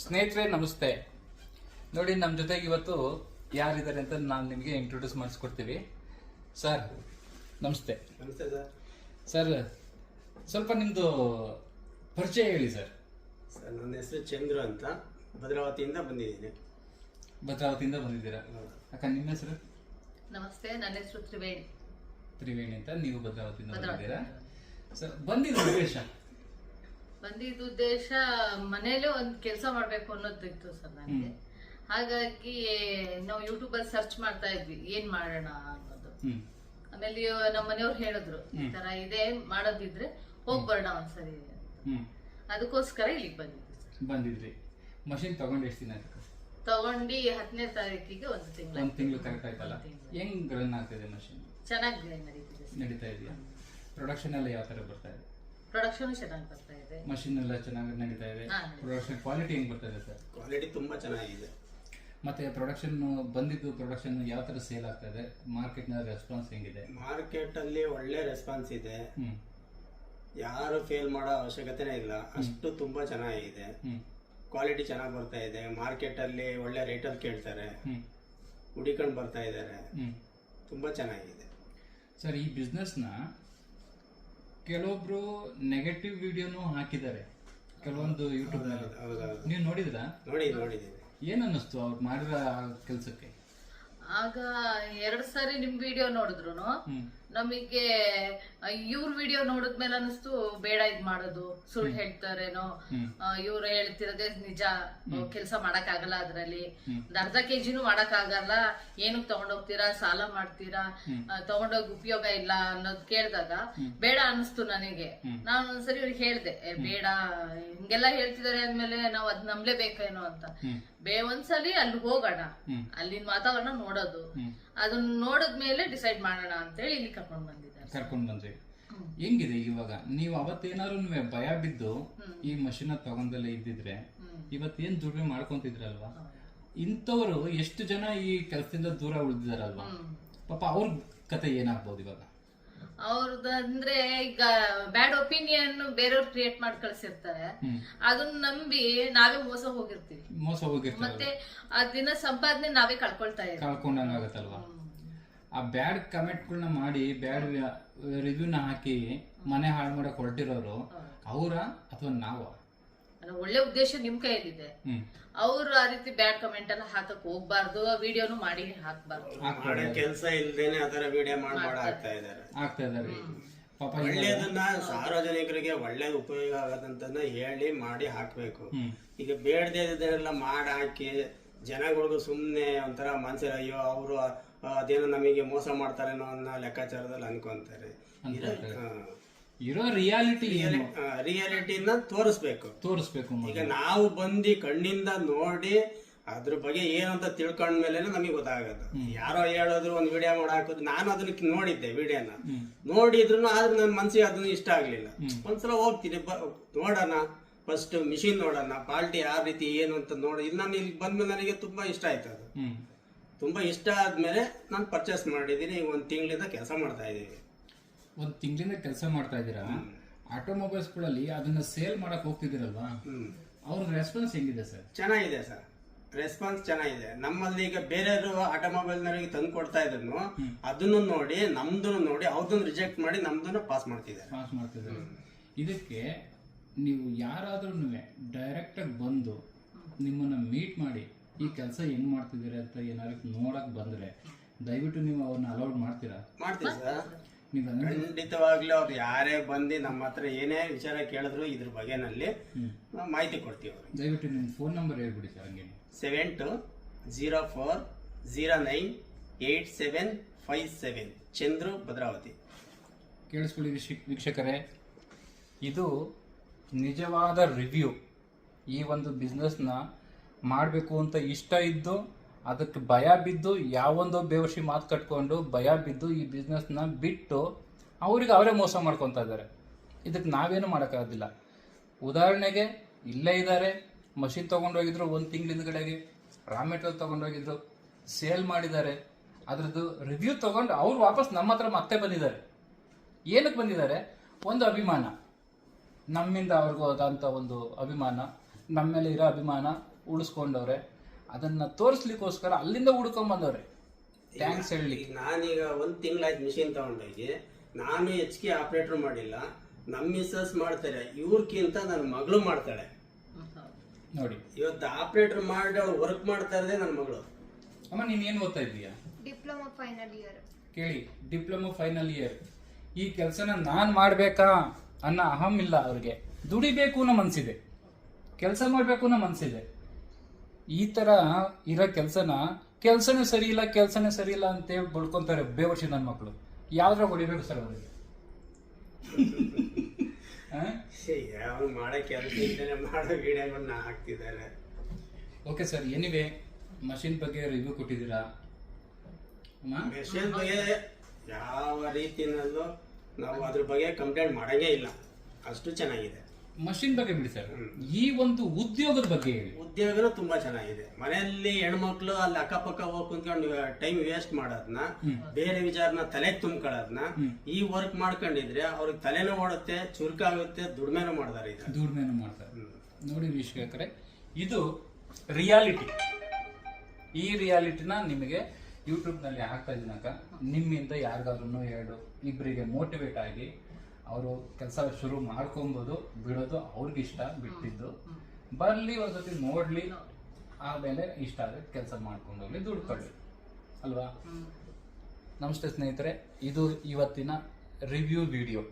ಸ್ನೇಹಿತರೆ ನಮಸ್ತೆ. ನೋಡಿ, ನಮ್ಮ ಜೊತೆಗೆ ಇವತ್ತು ಯಾರಿದ್ದಾರೆ ಅಂತ ನಾನು ನಿಮಗೆ ಇಂಟ್ರೊಡ್ಯೂಸ್ ಮಾಡಿಸ್ಕೊಡ್ತೀವಿ. ಸರ್ ನಮಸ್ತೆ. ನಮಸ್ತೆ ಸರ್. ಸರ್, ಸ್ವಲ್ಪ ನಿಮ್ಮದು ಪರಿಚಯ ಹೇಳಿ ಸರ್. ಸರ್, ನನ್ನ ಹೆಸರು ಚಂದ್ರು ಅಂತ, ಭದ್ರಾವತಿಯಿಂದ ಬಂದಿದ್ದೀನಿ. ಭದ್ರಾವತಿಯಿಂದ ಬಂದಿದ್ದೀರಾ? ಅಕ್ಕ, ನಿಮ್ಮ ಹೆಸರು? ನಮಸ್ತೆ, ನನ್ನ ಹೆಸರು ತ್ರಿವೇಣಿ ಅಂತ. ನೀವು ಭದ್ರಾವತಿಯಿಂದ ಬಂದಿದ್ದೀರಾ? ಸರ್, ಬಂದಿದ್ದು ಉದ್ದೇಶ ಮನೇಲೆ ಒಂದು ಕೆಲಸ ಮಾಡ್ಬೇಕು ಅನ್ನೋದಿತ್ತು ಸರ್ ನನಗೆ. ಹಾಗಾಗಿ ನಾವು ಯೂಟ್ಯೂಬ್ ಅಲ್ಲಿ ಸರ್ಚ್ ಮಾಡ್ತಾ ಇದ್ವಿ ಏನ್ ಮಾಡೋಣ ಅನ್ನೋದು. ಆಮೇಲೆ ನಮ್ಮ ಮನೆಯವ್ರು ಹೇಳಿದ್ರು, ಈ ತರ ಇದೆ, ಮಾಡೋದಿದ್ರೆ ಹೋಗ್ಬರೋಣ ಒಂದ್ಸರಿ. ಅದಕ್ಕೋಸ್ಕರ ಇಲ್ಲಿಗೆ ಬಂದಿದ್ರಿ. ಮಷಿನ್ ತಗೊಂಡು ಎಷ್ಟು ದಿನ ಆಯ್ತು? ತಗೊಂಡು 10ನೇ ತಾರೀಕಿಗೆ ಒಂದು ತಿಂಗಳು ಕರೆಕ್ಟ್ ಆಯ್ತಲ್ಲ? ಹೆಂಗ್ ರನ್ ಆಗ್ತಿದೆ ಮಷಿನ್? ಚೆನ್ನಾಗಿ ನಡೀತಾ ಇದೆಯಾ? ಪ್ರೊಡಕ್ಷನ್ ಎಲ್ಲ ಯಾವ ತರ ಬರ್ತಾ ಇದೆ? ಪ್ರೊಡಕ್ಷನ್ ಚೆನ್ನಾಗಿ ಬರ್ತಾ ಇದೆ. ಮಷಿನ್ ಎಲ್ಲ ಚೆನ್ನಾಗಿ ನಡೀತಾ ಇದೆ. ಪ್ರೊಡಕ್ಷನ್ ಕ್ವಾಲಿಟಿ ಹೆಂಗ್ ಬರ್ತಾ ಇದೆ ಸರ್? ಕ್ವಾಲಿಟಿ ತುಂಬಾ ಚೆನ್ನಾಗಿದೆ. ಮತ್ತೆ ಪ್ರೊಡಕ್ಷನ್ ಯಾವ ತರ ಸೇಲ್ ಆಗ್ತಾ ಇದೆ? ಮಾರ್ಕೆಟ್ ನ ರೆಸ್ಪಾನ್ಸ್ ಹೆಂಗಿದೆ? ಮಾರ್ಕೆಟ್ ಅಲ್ಲಿ ಒಳ್ಳೆ ರೆಸ್ಪಾನ್ಸ್ ಇದೆ. ಯಾರು ಫೇಲ್ ಮಾಡೋ ಅವಶ್ಯಕತೆನೇ ಇಲ್ಲ, ಅಷ್ಟು ತುಂಬಾ ಚೆನ್ನಾಗಿದೆ. ಕ್ವಾಲಿಟಿ ಚೆನ್ನಾಗಿ ಬರ್ತಾ ಇದೆ. ಮಾರ್ಕೆಟ್ ಅಲ್ಲಿ ಒಳ್ಳೆ ರೇಟಲ್ಲಿ ಕೇಳ್ತಾರೆ, ಹುಡಿಕೊಂಡು ಬರ್ತಾ ಇದ್ದಾರೆ. ತುಂಬಾ ಚೆನ್ನಾಗಿದೆ ಸರ್. ಈ ಬಿಸ್ನೆಸ್ ನ ಕೆಲವೊಬ್ರು ನೆಗೆಟಿವ್ ವಿಡಿಯೋನು ಹಾಕಿದ್ದಾರೆ ಕೆಲವೊಂದು ಯೂಟ್ಯೂಬ್ ನಲ್ಲಿ. ನೀವು ನೋಡಿದ್ರಾ? ನೋಡಿದ್ದೀನಿ. ಏನ್ ಅನ್ನಿಸ್ತು ಅವ್ರು ಮಾಡಿರೋ ಕೆಲ್ಸಕ್ಕೆ? ಆಗ 2 ಸಾರಿ ನಿಮ್ ವಿಡಿಯೋ ನೋಡಿದ್ರು ನಮಗೆ ಇವ್ರ ವಿಡಿಯೋ ನೋಡಿದ್ಮೇಲೆ ಅನಿಸ್ತು, ಬೇಡ ಇದ್ ಮಾಡೋದು, ಸುಳ್ಳು ಹೇಳ್ತಾರೇನೋ, ಇವ್ರು ಹೇಳ್ತಿರೋದೇ ನಿಜ, ಕೆಲಸ ಮಾಡಕ್ ಆಗಲ್ಲ, ಅದ್ರಲ್ಲಿ ಒಂದ್ ಅರ್ಧ ಕೆಜಿನೂ ಮಾಡಕ್ ಆಗಲ್ಲ, ಏನಕ್ ತಗೊಂಡೋಗ್ತೀರಾ, ಸಾಲ ಮಾಡ್ತೀರಾ, ತಗೊಂಡೋಗಿ ಉಪಯೋಗ ಇಲ್ಲ ಅನ್ನೋದು ಕೇಳಿದಾಗ ಬೇಡ ಅನಿಸ್ತು ನನಗೆ. ನಾನು ಒಂದ್ಸರಿ ಇವ್ರಿಗೆ ಹೇಳ್ದೆ, ಬೇಡ ಹಿಂಗೆಲ್ಲಾ ಹೇಳ್ತಿದಾರೆ ಅಂದ್ಮೇಲೆ ನಾವ್ ಅದ್ ನಂಬ್ಲೇಬೇಕೇನೋ ಅಂತ. ಒಂದ್ಸಲಿ ಅಲ್ಲಿ ಹೋಗೋಣ, ಅಲ್ಲಿನ ವಾತಾವರಣ ನೋಡೋದು, ಅದನ್ನ ನೋಡಿದ್ಮೇಲೆ ಡಿಸೈಡ್ ಮಾಡೋಣ ಅಂತೇಳಿ ಇಲ್ಲಿ ಕರ್ಕೊಂಡ್ ಬಂದ್ರಿ. ಹೆಂಗಿದೆ ಇವಾಗ? ನೀವು ಅವತ್ತೇನಾದ್ರು ಭಯ ಬಿದ್ದು ಈ ಮಷಿನ್ ತಗೊಂಡಲ್ಲೇ ಇದ್ದಿದ್ರೆ ಇವತ್ತೇನ್ ದುಡಿಮೆ ಮಾಡ್ಕೊಂತಿದ್ರಲ್ವಾ? ಇಂಥವ್ರು ಎಷ್ಟು ಜನ ಈ ಕೆಲಸದಿಂದ ದೂರ ಉಳಿದಿದಾರಲ್ವಾ? ಪಾಪ ಅವ್ರ ಕತೆ ಏನಾಗ್ಬೋದು ಇವಾಗ? ಅವ್ರದ್ದು ಅಂದ್ರೆ ಈಗ ಬ್ಯಾಡ್ ಒಪಿನಿಯನ್ ಬೇರೆಯವ್ರು ಕ್ರಿಯೇಟ್ ಮಾಡಿ ಕಳ್ಸಿರ್ತಾರೆ, ಅದನ್ನ ನಂಬಿ ನಾವೇ ಮೋಸ ಹೋಗಿರ್ತೀವಿ. ಮತ್ತೆ ಆ ದಿನ ಸಂಪಾದನೆ ನಾವೇ ಕಳ್ಕೊಂಡಂಗಾಗತ್ತಲ್ವಾ? ಆ ಬ್ಯಾಡ್ ಕಮೆಂಟ್ಗಳನ್ನ ಮಾಡಿ ಬ್ಯಾಡ್ ರಿವ್ಯೂನ ಹಾಕಿ ಮನೆ ಹಾಳು ಮಾಡಕ್ ಹೊರಟಿರೋರು ಅವರ ಅಥವಾ ನಾವ? ಒಳ್ಳೆ ಉದ್ದೇಶ ನಿಮ್ ಕೈಯಲ್ಲಿದೆ. ಅವ್ರು ಆ ರೀತಿ ಬ್ಯಾಡ್ ಕಮೆಂಟ್ ಎಲ್ಲ ಹಾಕಕ್ ಹೋಗ್ಬಾರ್ದು, ವಿಡಿಯೋನು ಮಾಡಿ ಹಾಕ್ಬಾರ್ದು. ಕೆಲಸ ಇಲ್ದೇನೆ ಅದರ ವಿಡಿಯೋ ಮಾಡಿ ಆಗ್ತಾ ಇದಾರೆ. ಪಾಪ ಒಳ್ಳೇದನ್ನ ಸಾರ್ವಜನಿಕರಿಗೆ ಒಳ್ಳೇದು ಉಪಯೋಗ ಆಗದಂತನ್ನ ಹೇಳಿ ಮಾಡಿ ಹಾಕ್ಬೇಕು. ಈಗ ಬೇಡದೇಲ್ಲ ಮಾಡಿ ಹಾಕಿ ಜನಗಳಿಗೂ ಸುಮ್ನೆ ಒಂಥರ ಮನ್ಸಿರ, ಅಯ್ಯೋ ಅವರು ಅದೇನೋ ನಮಗೆ ಮೋಸ ಮಾಡ್ತಾರೇನೋ ಅನ್ನೋ ಲೆಕ್ಕಾಚಾರದಲ್ಲಿ ಅನ್ಕೊಂತಾರೆ. ಇರೋ ರಿಯಾಲಿಟಿನ ತೋರಿಸ್ಬೇಕು. ಈಗ ನಾವು ಬಂದು ಕಣ್ಣಿಂದ ನೋಡಿ ಅದ್ರ ಬಗ್ಗೆ ಏನಂತ ತಿಳ್ಕೊಂಡ್ಮೇಲೆ ನಮಗೆ ಗೊತ್ತಾಗತ್ತೆ. ಯಾರೋ ಹೇಳೋದ್ರು ಒಂದ್ ವಿಡಿಯೋ ಮಾಡಿ ಹಾಕೋದು, ನಾನು ಅದನ್ನ ನೋಡಿದ್ದೆ ವಿಡಿಯೋನ, ನೋಡಿದ್ರು ಆದ್ರೆ ನನ್ನ ಮನ್ಸಿಗೆ ಅದನ್ನ ಇಷ್ಟ ಆಗ್ಲಿಲ್ಲ. ಒಂದ್ಸಲ ಹೋಗ್ತೀನಿ ನೋಡೋಣ, ಫಸ್ಟ್ ಮಿಷಿನ್ ನೋಡೋಣ, ಕ್ವಾಲಿಟಿ ಯಾವ ರೀತಿ ಏನು ಅಂತ ನೋಡಿ. ಇಲ್ಲಿ ನಾನು ಇಲ್ಲಿ ಬಂದ್ಮೇಲೆ ನನಗೆ ತುಂಬಾ ಇಷ್ಟ ಆಯ್ತು. ಅದು ತುಂಬಾ ಇಷ್ಟ ಆದ್ಮೇಲೆ ನಾನು ಪರ್ಚೇಸ್ ಮಾಡಿದೀನಿ. ಈಗ 1 ತಿಂಗಳಿಂದ ಕೆಲಸ ಮಾಡ್ತಾ ಇದೀವಿ. 1 ತಿಂಗಳಿಂದ ಕೆಲಸ ಮಾಡ್ತಾ ಇದ್ದೀರಾ? ಆಟೋಮೊಬೈಲ್ಸ್ ಗಳಲ್ಲಿ ಅದನ್ನ ಸೇಲ್ ಮಾಡಕ್ ಹೋಗ್ತಿದ್ದೀರಲ್ವಾ? ಅವ್ರ ರೆಸ್ಪಾನ್ಸ್ ಹೆಂಗಿದೆ ಸರ್? ಚೆನ್ನಾಗಿದೆ ಸರ್, ರೆಸ್ಪಾನ್ಸ್ ಚೆನ್ನಾಗಿದೆ. ನಮ್ಮಲ್ಲಿ ಈಗ ಬೇರೆಯವರು ಆಟೋಮೊಬೈಲ್ ನವರಿಗೆ ತಂದು ಕೊಡ್ತಾ ಇದ್ರು, ಅದನ್ನು ನೋಡಿ ನಮ್ದನ್ನು ನೋಡಿ ಅವ್ರದನ್ನ ರಿಜೆಕ್ಟ್ ಮಾಡಿ ನಮ್ದನ್ನ ಪಾಸ್ ಮಾಡ್ತಿದ್ದಾರೆ. ಇದಕ್ಕೆ ನೀವು ಯಾರಾದ್ರೂ ಡೈರೆಕ್ಟ್ ಆಗಿ ಬಂದು ನಿಮ್ಮನ್ನ ಮೀಟ್ ಮಾಡಿ ಈ ಕೆಲಸ ಹೆಂಗ್ ಮಾಡ್ತಿದ್ದೀರಾ ಅಂತ ಏನಾದ್ರು ನೋಡಕ್ ಬಂದ್ರೆ ದಯವಿಟ್ಟು ನೀವು ಅವ್ರನ್ನ ಅಲೌಡ್ ಮಾಡ್ತೀರಾ? ಮಾಡ್ತೀವಿ ಸರ್, ಖಂಡಿತವಾಗ್ಲೂ. ಅವ್ರು ಯಾರೇ ಬಂದು ನಮ್ಮ ಹತ್ರ ಏನೇ ವಿಚಾರ ಕೇಳಿದ್ರು ಇದ್ರ ಬಗ್ಗೆನಲ್ಲಿ ಮಾಹಿತಿ ಕೊಡ್ತೀವಿ. ದಯವಿಟ್ಟು ನಿಮ್ಮ ಫೋನ್ ನಂಬರ್ ಹೇಳ್ಬಿಡಿ ಸರ್. ಹಂಗೆ 7204098757 ಚಂದ್ರು, ಭದ್ರಾವತಿ. ಕೇಳಿಸ್ಕೊಳ್ಳಿ ವೀಕ್ಷಕರೇ, ಇದು ನಿಜವಾದ ರಿವ್ಯೂ. ಈ ಒಂದು ಬಿಸ್ನೆಸ್ನ ಮಾಡಬೇಕು ಅಂತ ಇಷ್ಟ ಇದ್ದು ಅದಕ್ಕೆ ಭಯ ಬಿದ್ದು ಯಾವೊಂದೋ ಬೇವರ್ಸಿ ಮಾತು ಕಟ್ಕೊಂಡು ಭಯ ಬಿದ್ದು ಈ ಬಿಸ್ನೆಸ್ನ ಬಿಟ್ಟು ಅವ್ರಿಗೆ ಅವರೇ ಮೋಸ ಮಾಡ್ಕೊತಾ ಇದ್ದಾರೆ. ಇದಕ್ಕೆ ನಾವೇನು ಮಾಡೋಕ್ಕಾಗೋದಿಲ್ಲ. ಉದಾಹರಣೆಗೆ ಇಲ್ಲೇ ಇದ್ದಾರೆ, ಮಷಿನ್ ತೊಗೊಂಡೋಗಿದ್ರು 1 ತಿಂಗಳ ಹಿಂದ್ಗಡೆಗೆ, ರಾ ಮೆಟೀರಿಯಲ್ ತೊಗೊಂಡೋಗಿದ್ರು, ಸೇಲ್ ಮಾಡಿದ್ದಾರೆ, ಅದ್ರದ್ದು ರಿವ್ಯೂ ತೊಗೊಂಡು ಅವ್ರು ವಾಪಸ್ ನಮ್ಮ ಹತ್ರ ಮತ್ತೆ ಬಂದಿದ್ದಾರೆ. ಏನಕ್ಕೆ ಬಂದಿದ್ದಾರೆ? ಒಂದು ಅಭಿಮಾನ, ನಮ್ಮಿಂದ ಅವ್ರಿಗೂ ಆದಂಥ ಒಂದು ಅಭಿಮಾನ, ನಮ್ಮ ಮೇಲೆ ಇರೋ ಅಭಿಮಾನ ಉಳಿಸ್ಕೊಂಡವ್ರೆ, ಅದನ್ನ ತೋರಿಸ್ಲಿಕ್ಕೋಸ್ಕರ ಅಲ್ಲಿಂದ ಹುಡ್ಕೊಂಡ್ ಬಂದವ್ರೆ. ಥ್ಯಾಂಕ್ಸ್ ಹೇಳಿ. ನಾನೀಗ 1 ತಿಂಗಳಾಯ್ತು ಮಿಷಿನ್ ತಗೊಂಡೋಗಿ, ನಾನು ಹೆಚ್ಚಿಗೆ ಆಪರೇಟರ್ ಮಾಡಿಲ್ಲ, ನಮ್ಮ ಮಿಸ್ಸಸ್ ಮಾಡ್ತಾರೆ, ಇವ್ರಕ್ಕಿಂತ ನನ್ನ ಮಗಳು ಮಾಡ್ತಾಳೆ ನೋಡಿ. ಇವತ್ತು ಆಪರೇಟರ್ ಮಾಡಿ ಅವಳು ವರ್ಕ್ ಮಾಡ್ತಾ ಇರೋದೇ ನನ್ನ ಮಗಳು. ಅಮ್ಮ ನೀನ್ ಏನ್ ಓದ್ತಾ ಇದೀಯಾ? Diploma final year. ಕೇಳಿ, ಡಿಪ್ಲೊಮಾ ಫೈನಲ್ ಇಯರ್. ಈ ಕೆಲಸನ ನಾನ್ ಮಾಡ್ಬೇಕಾ ಅನ್ನೋ ಅಹಂ ಇಲ್ಲ ಅವ್ರಿಗೆ. ದುಡಿಬೇಕು ಅನ್ನೋ ಮನ್ಸಿದೆ, ಕೆಲಸ ಮಾಡ್ಬೇಕು ಅನ್ನೋ ಮನ್ಸಿದೆ. ಈ ತರ ಇರೋ ಕೆಲ್ಸನೇ ಸರಿ ಇಲ್ಲ ಅಂತೇಳಿ ಬಡ್ಕೊಂತಾರೆ ಬೇವರ್ಷಿ ನನ್ನ ಮಕ್ಕಳು. ಯಾವ್ದ್ರಾಗ ಹೊಡಿಬೇಕು ಸರ್ ಅವರಿಗೆ? ಯಾವ ಮಾಡೋ ಕೆಲಸ ಇದ್ದೇನೆ ಮಾಡೋ ವಿಡಿಯೋಗಳನ್ನ ಹಾಕ್ತಿದ್ದಾರೆ. ಓಕೆ ಸರ್, ಎನಿವೆ ಮಷಿನ್ ಬಗ್ಗೆ ರಿವ್ಯೂ ಕೊಟ್ಟಿದ್ದೀರಾ. ಮೆಷಿನ್ ಬಗ್ಗೆ ಯಾವ ರೀತಿನಲ್ಲೂ ನಾವು ಅದ್ರ ಬಗ್ಗೆ ಕಂಪ್ಲೇಂಟ್ ಮಾಡಂಗೇ ಇಲ್ಲ, ಅಷ್ಟು ಚೆನ್ನಾಗಿದೆ. ಮಷಿನ್ ಬಗ್ಗೆ ಬಿಡಿ ಸರ್, ಈ ಒಂದು ಉದ್ಯೋಗದ ಬಗ್ಗೆ ಹೇಳಿ. ಉದ್ಯೋಗನೂ ತುಂಬಾ ಚೆನ್ನಾಗಿದೆ. ಮನೆಯಲ್ಲಿ ಹೆಣ್ಮಕ್ಳು ಅಲ್ಲಿ ಅಕ್ಕಪಕ್ಕ ಹೋಗಿ ಕುಂತ್ಕೊಂಡು ಟೈಮ್ ವೇಸ್ಟ್ ಮಾಡೋದನ್ನ, ಬೇರೆ ವಿಚಾರನ ತಲೆ ತುಂಬ್ಕೊಳ್ಳೋದನ್ನ ಈ ವರ್ಕ್ ಮಾಡ್ಕೊಂಡಿದ್ರೆ ಅವ್ರಿಗೆ ತಲೆನೂ ಓಡುತ್ತೆ, ಚುರುಕಾಗುತ್ತೆ, ದುಡ್ಮೆನೂ ಮಾಡ್ತಾರೆ. ನೋಡಿ ವೀಕ್ಷಕರೇ, ಇದು ರಿಯಾಲಿಟಿ. ಈ ರಿಯಾಲಿಟಿನ ನಿಮಗೆ ಯೂಟ್ಯೂಬ್ ನಲ್ಲಿ ಹಾಕ್ತಾ ಇದ್ದೀನಕ. ನಿಮ್ಮಿಂದ ಯಾರಿಗಾದ್ರೂ 2-2 ಮೋಟಿವೇಟ್ ಆಗಿ ಅವರು ಕೆಲಸ ಶುರು ಮಾಡ್ಕೊಬೋದು. ಬಿಡೋದು ಅವ್ರಿಗೆ ಇಷ್ಟ, ಬಿಟ್ಟಿದ್ದು ಬರ್ಲಿ, ಒಂದ್ಸತಿ ನೋಡ್ಲಿ, ಆಮೇಲೆ ಇಷ್ಟ ಆದ್ರೆ ಕೆಲಸ ಮಾಡ್ಕೊಂಡು ಹೋಗ್ಲಿ, ದುಡ್ಕೊಳ್ಳಿ ಅಲ್ವಾ. ನಮಸ್ತೆ ಸ್ನೇಹಿತರೆ, ಇದು ಇವತ್ತಿನ ರಿವ್ಯೂ ವಿಡಿಯೋ.